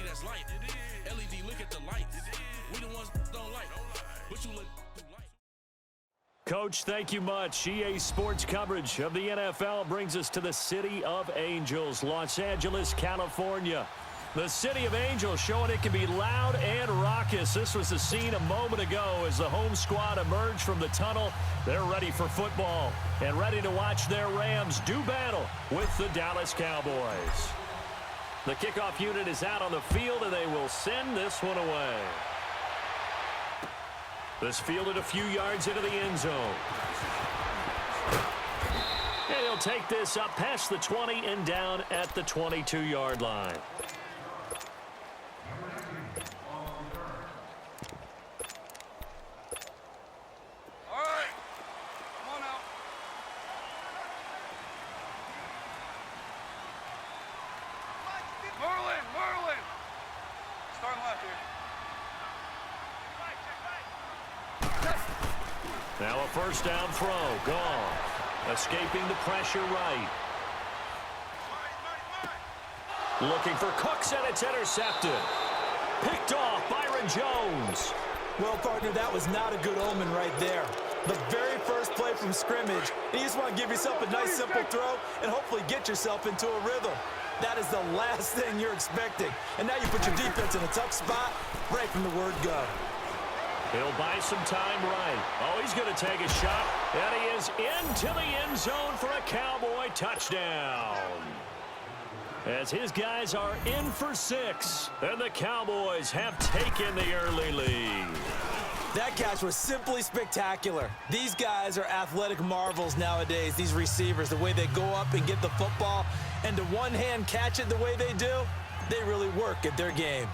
that's light. LED, look at the lights. We the ones don't like, but you look too light. Coach, thank you much. EA Sports coverage of the NFL brings us to the City of Angels, Los Angeles, California. The City of Angels showing it can be loud and raucous. This was the scene a moment ago as the home squad emerged from the tunnel. They're ready for football and ready to watch their Rams do battle with the Dallas Cowboys. The kickoff unit is out on the field, and they will send this one away. This fielded a few yards into the end zone. And he'll take this up past the 20 and down at the 22-yard line. All right. Come on out. Merlin. Starting left here. Now a first down throw. Gone. Escaping the pressure right. Looking for Cooks, and it's intercepted. Picked off Byron Jones. Well, partner, that was not a good omen right there. The very first play from scrimmage, you just want to give yourself a nice simple throw and hopefully get yourself into a rhythm. That is the last thing you're expecting. And now you put your defense in a tough spot right from the word go. He'll buy some time right. Oh, he's going to take a shot. And he is into the end zone for a Cowboy touchdown. As his guys are in for 6. And the Cowboys have taken the early lead. That catch was simply spectacular. These guys are athletic marvels nowadays, these receivers. The way they go up and get the football and to one-hand catch it the way they do, they really work at their game.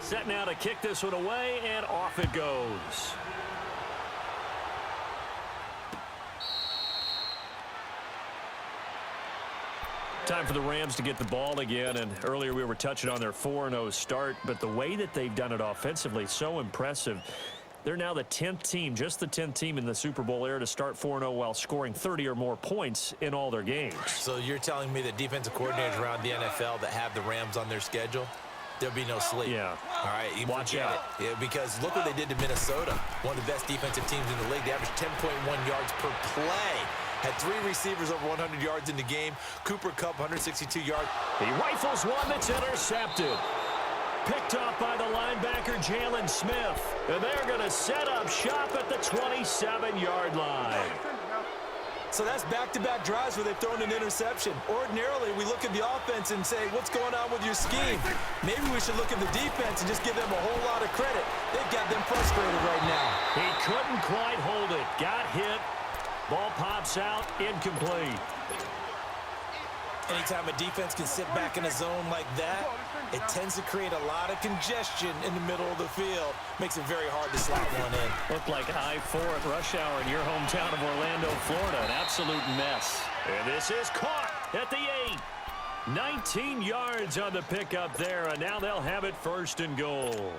Set now to kick this one away, and off it goes. Time for the Rams to get the ball again, and earlier we were touching on their 4-0 start, but the way that they've done it offensively, so impressive. They're now the 10th team, just the 10th team in the Super Bowl era to start 4-0 while scoring 30 or more points in all their games. So you're telling me that defensive coordinators around the NFL that have the Rams on their schedule, there'll be no sleep. Yeah. All right, you watch out. Yeah, because look what they did to Minnesota, one of the best defensive teams in the league. They averaged 10.1 yards per play. Had 3 receivers over 100 yards in the game. Cooper Kupp, 162 yards. He rifles one that's intercepted. Picked off by the linebacker, Jalen Smith. And they're going to set up shop at the 27-yard line. So that's back-to-back drives where they've thrown an interception. Ordinarily, we look at the offense and say, what's going on with your scheme? Maybe we should look at the defense and just give them a whole lot of credit. They've got them frustrated right now. He couldn't quite hold it. Got hit. Ball pops out, incomplete. Anytime a defense can sit back in a zone like that, it tends to create a lot of congestion in the middle of the field. Makes it very hard to slot one in. Looked like I-4 at rush hour in your hometown of Orlando, Florida. An absolute mess. And this is caught at the 8. 19 yards on the pickup there, and now they'll have it first and goal.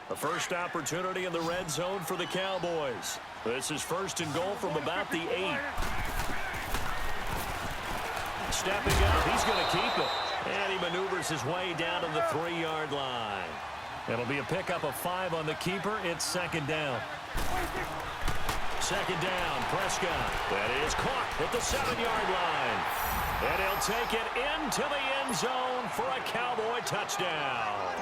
The first opportunity in the red zone for the Cowboys. This is first and goal from about the 8. Stepping up, he's going to keep it. And he maneuvers his way down to the 3-yard line. It'll be a pickup of 5 on the keeper. It's second down. Second down, Prescott. That is caught at the 7-yard line. And he'll take it into the end zone for a Cowboy touchdown.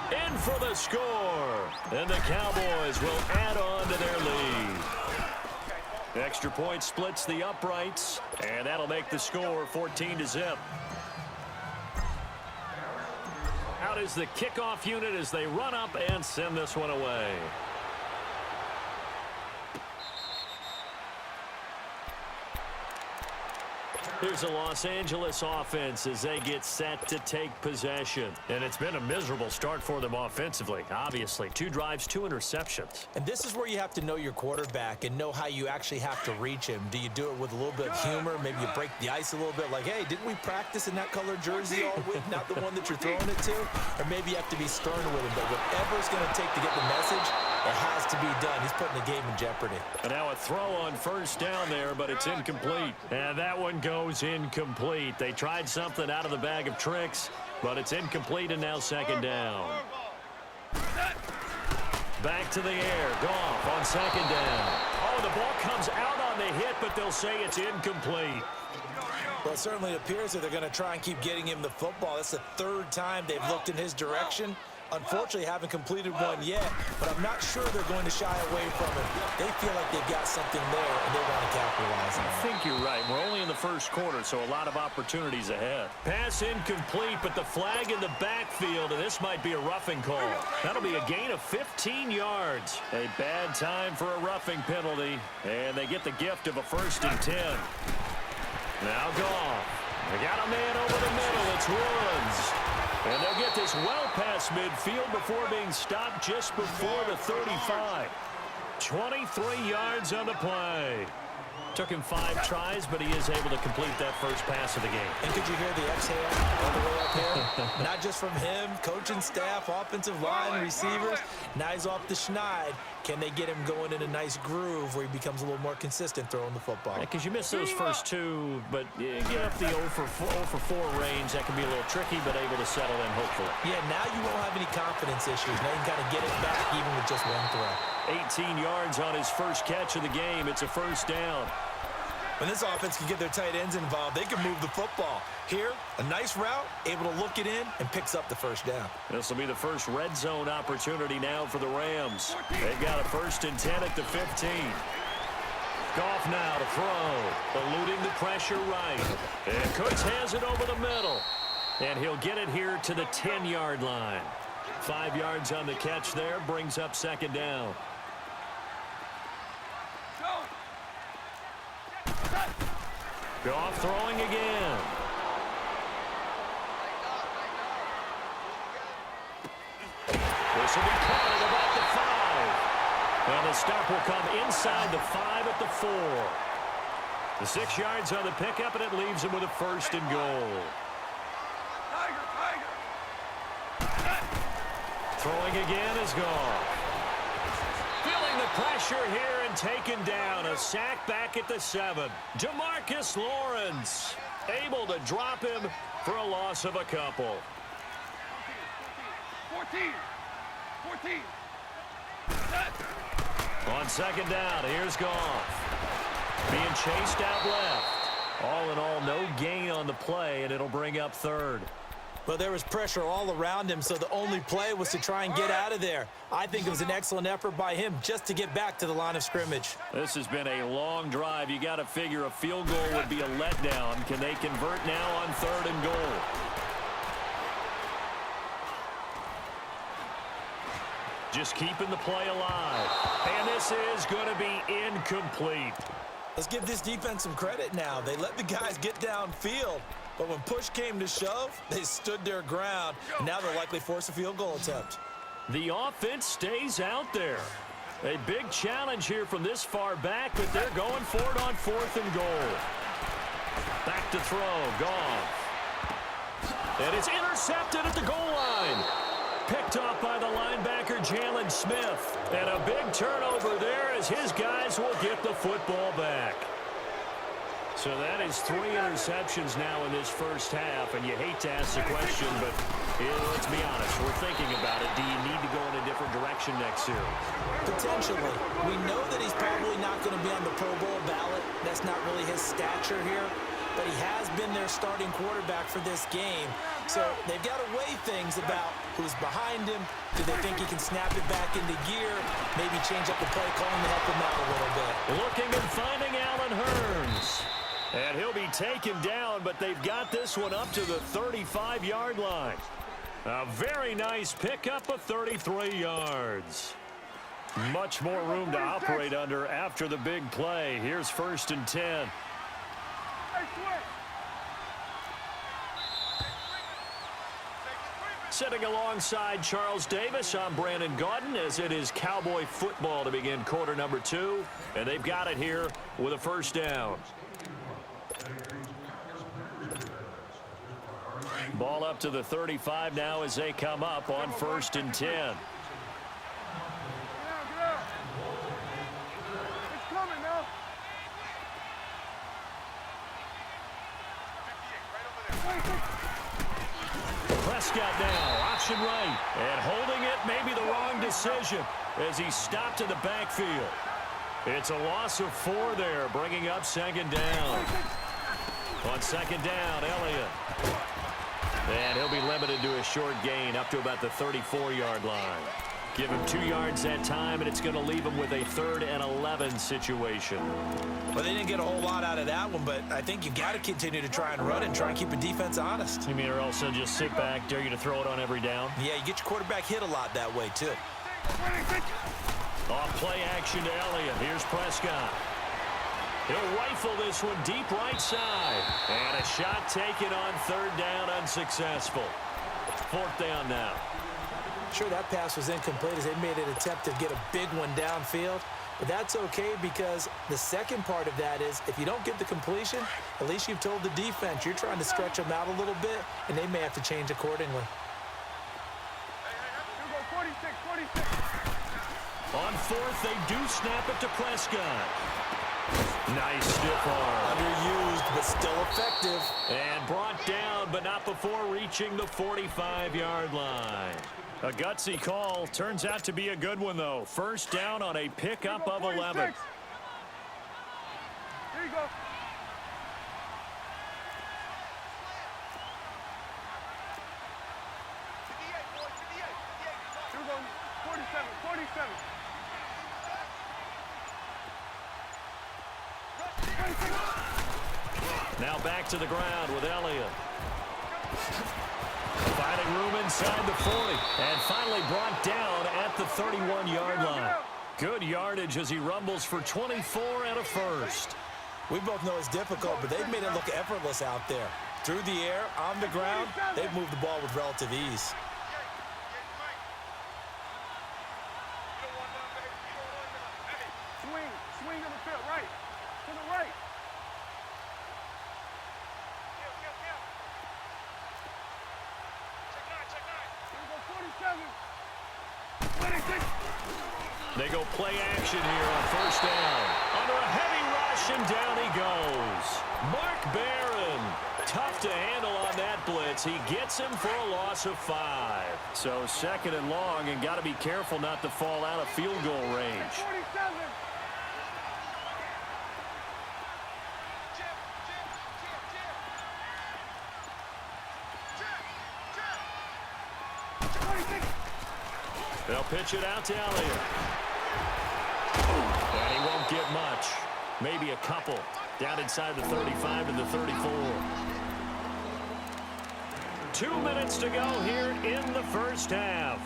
In for the score. And the Cowboys will add on to their lead. Extra point splits the uprights, and that'll make the score 14-0. Out is the kickoff unit as they run up and send this one away. Here's the Los Angeles offense as they get set to take possession. And it's been a miserable start for them offensively, obviously. 2 drives, 2 interceptions. And this is where you have to know your quarterback and know how you actually have to reach him. Do you do it with a little bit of humor? Maybe you break the ice a little bit like, hey, didn't we practice in that color jersey all week, not the one that you're throwing it to? Or maybe you have to be stern with him. But whatever it's going to take to get the message, it has to be done. He's putting the game in jeopardy. And now a throw on first down there, but it's incomplete. And that one goes incomplete. They tried something out of the bag of tricks, But it's incomplete and now second down. Back to the air. Goff on second down. Oh, the ball comes out on the hit, but they'll say it's incomplete. Well, it certainly appears that they're going to try and keep getting him the football. That's the third time they've looked in his direction. Unfortunately, haven't completed one yet, but I'm not sure they're going to shy away from it. They feel like they've got something there, and they want to capitalize on it. I think you're right. We're only in the first quarter, so a lot of opportunities ahead. Pass incomplete, but the flag in the backfield, and this might be a roughing call. That'll be a gain of 15 yards. A bad time for a roughing penalty, and they get the gift of a 1st and 10. Now Goff. They got a man over the middle. It's Woods. And they'll get this well past midfield before being stopped just before the 35. 23 yards on the play. Took him 5 tries, but he is able to complete that first pass of the game. And could you hear the exhale on the way up here? Not just from him, coaching staff, offensive line, receivers. Now he's off the schneid. Can they get him going in a nice groove where he becomes a little more consistent throwing the football? Because you miss those first 2, but you get up the 0 for 4 range. That can be a little tricky, but able to settle in, hopefully. Yeah, now you won't have any confidence issues. Now you can kind of get it back even with just one throw. 18 yards on his first catch of the game. It's a 1st down. When this offense can get their tight ends involved, they can move the football. Here, a nice route, able to look it in, and picks up the 1st down. This will be the first red zone opportunity now for the Rams. They've got a 1st and 10 at the 15. Goff now to throw, eluding the pressure right. And Cooks has it over the middle. And he'll get it here to the 10-yard line. 5 yards on the catch there, brings up 2nd down. Goff throwing again. This will be caught at about the 5. And the stop will come inside the 5 at the 4. The 6 yards on the pickup, and it leaves him with a 1st and goal. Throwing again is Goff. Feeling the pressure here and taken down. A sack back at the 7. Demarcus Lawrence able to drop him for a loss of a couple. 14. On 2nd down, here's Goff. Being chased out left. All in all, no gain on the play, and it'll bring up 3rd. Well, there was pressure all around him, so the only play was to try and get out of there. I think it was an excellent effort by him just to get back to the line of scrimmage. This has been a long drive. You got to figure a field goal would be a letdown. Can they convert now on 3rd and goal? Just keeping the play alive. And this is going to be incomplete. Let's give this defense some credit now. They let the guys get downfield. But when push came to shove, they stood their ground. And now they'll likely force a field goal attempt. The offense stays out there. A big challenge here from this far back, but they're going for it on 4th and goal. Back to throw, Goff. And it's intercepted at the goal line. Picked off by the linebacker, Jalen Smith. And a big turnover there as his guys will get the football back. So that is 3 interceptions now in this first half, and you hate to ask the question, but let's be honest, we're thinking about it. Do you need to go in a different direction next year? Potentially. We know that he's probably not going to be on the Pro Bowl ballot. That's not really his stature here, but he has been their starting quarterback for this game. So they've got to weigh things about who's behind him. Do they think he can snap it back into gear? Maybe change up the play calling to help him out a little bit. Looking and finding Allen Hurns. And he'll be taken down, but they've got this one up to the 35-yard line. A very nice pickup of 33 yards. Much more room to operate under after the big play. Here's 1st and 10. Sitting alongside Charles Davis, I'm Brandon Gaudin, as it is Cowboy football to begin quarter number 2. And they've got it here with a 1st down. Ball up to the 35 now as they come up on 1st and 10. Get out. It's coming now. Prescott now, option right. And holding it, maybe the wrong decision as he stopped in the backfield. It's a loss of 4 there, bringing up second down. On second down, Elliott. And he'll be limited to a short gain up to about the 34-yard line. Give him 2 yards that time, and it's going to leave him with a 3rd and 11 situation. Well, they didn't get a whole lot out of that one, but I think you've got to continue to try and run and try and keep the defense honest. You mean or else just sit back, dare you to throw it on every down? Yeah, you get your quarterback hit a lot that way, too. Off play action to Elliott. Here's Prescott. He'll rifle this one deep right side. And a shot taken on 3rd down, unsuccessful. 4th down now. Sure, that pass was incomplete as they made an attempt to get a big one downfield. But that's okay because the second part of that is if you don't get the completion, at least you've told the defense you're trying to stretch them out a little bit, and they may have to change accordingly. On 4th, they do snap it to Prescott. Nice stiff arm. Underused, but still effective. And brought down, but not before reaching the 45-yard line. A gutsy call. Turns out to be a good one, though. 1st down on a pickup of 11. Here you go. Here we go. 47. Now back to the ground with Elliott. Finding room inside the 40. And finally brought down at the 31-yard line. Good yardage as he rumbles for 24 and a 1st. We both know it's difficult, but they've made it look effortless out there. Through the air, on the ground, they've moved the ball with relative ease. Swing to the field, right. To the right. They go play action here on 1st down. Under a heavy rush, and down he goes. Mark Barron. Tough to handle on that blitz. He gets him for a loss of 5. So 2nd and long, and got to be careful not to fall out of field goal range. 47. They'll pitch it out to Elliott. And he won't get much. Maybe a couple. Down inside the 35 to the 34. 2 minutes to go here in the 1st half.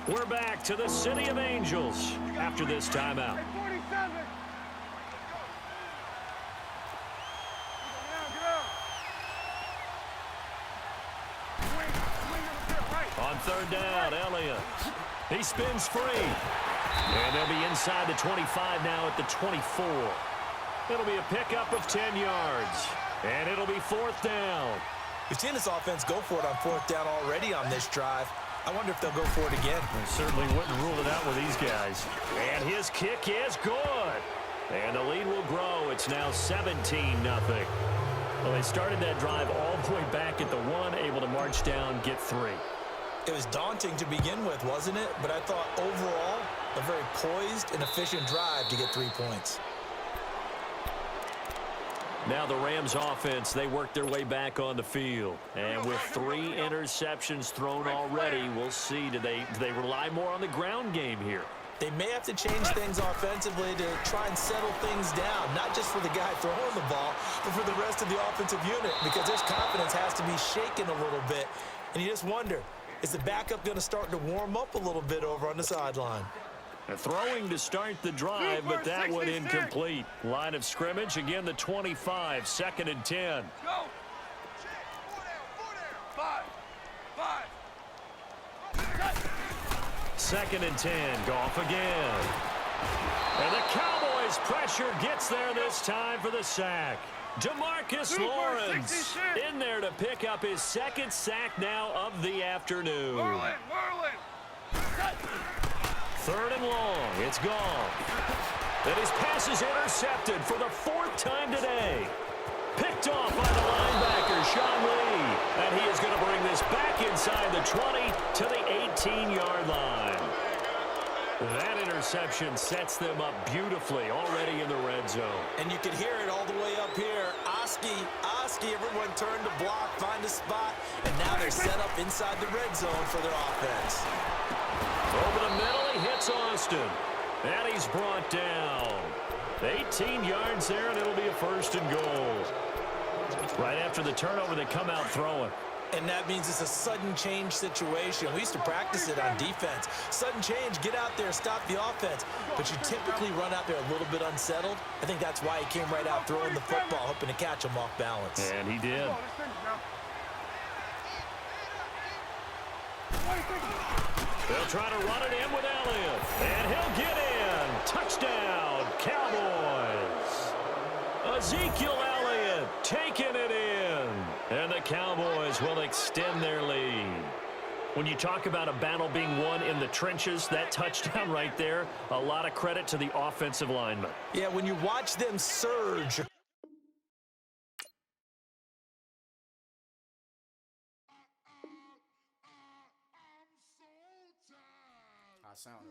We're back to the City of Angels after this timeout. 47. On 3rd down, Elliott. He spins free. And they'll be inside the 25 now at the 24. It'll be a pickup of 10 yards. And it'll be 4th down. We've seen this offense go for it on 4th down already on this drive. I wonder if they'll go for it again. I certainly wouldn't rule it out with these guys. And his kick is good. And the lead will grow. It's now 17-0. Well, they started that drive all the way back at the 1, able to march down, get 3. It was daunting to begin with, wasn't it? But I thought overall, a very poised and efficient drive to get 3 points. Now the Rams offense, they work their way back on the field. And with 3 interceptions thrown already, we'll see, do they rely more on the ground game here? They may have to change things offensively to try and settle things down, not just for the guy throwing the ball, but for the rest of the offensive unit, because his confidence has to be shaken a little bit. And you just wonder, is the backup going to start to warm up a little bit over on the sideline? Throwing to start the drive, but that one incomplete. Line of scrimmage, again the 25, 2nd and 10. Go. 5. 2nd and 10, Goff again. And the Cowboys' pressure gets there this time for the sack. DeMarcus Lawrence in there to pick up his 2nd sack now of the afternoon. Merlin. 3rd and long, it's gone. And his pass is intercepted for the 4th time today. Picked off by the linebacker, Sean Lee. And he is going to bring this back inside the 20 to the 18-yard line. That interception sets them up beautifully already in the red zone. And you can hear it all the way up here. Oski, everyone turned to block, find a spot, and now they're set up inside the red zone for their offense. Over the middle, he hits Austin. And he's brought down. 18 yards there, and it'll be a first and goal. Right after the turnover, they come out throwing. And that means it's a sudden change situation. We used to practice it on defense. Sudden change, get out there, stop the offense. But you typically run out there a little bit unsettled. I think that's why he came right out throwing the football, hoping to catch him off balance. And he did. They'll try to run it in with Elliott. And he'll get in. Touchdown, Cowboys. Ezekiel Elliott taking it in. And the Cowboys will extend their lead. When you talk about a battle being won in the trenches, that touchdown right there, a lot of credit to the offensive linemen. Yeah, when you watch them surge. I sound